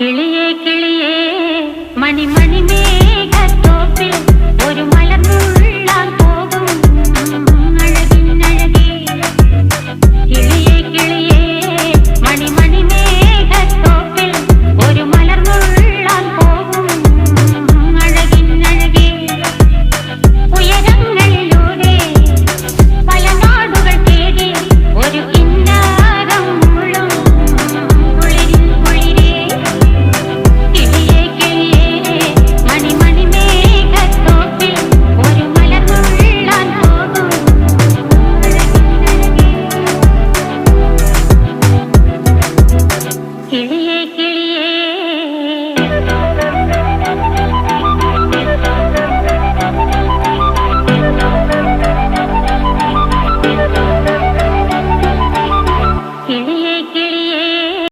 കിളിയേ കിളിയേ മണിമണി മേഘത്തോപ്പിൽ ഒരു മലർന്നുള്ളാൻ പോകും അഴകിനഴകേ. കിളിയേ കിളിയേ മണിമണി മേഘത്തോപ്പിൽ ഒരു മലർന്നുള്ളാൻ പോകും അഴകിനഴകേ. ഉയരങ്ങളിലൂടെ പല നാടുകൾ തേടി ഒരു കിന്നാരം മുഴും കുളിരിൽ കുളിരേ. കിളിയേ കിളിയേ മണിമണി മേഘത്തോപ്പിൽ ഒരു മലർന്നുള്ളാൻ പോകും അഴകിനഴകേ. കിളിയേ കിളിയേ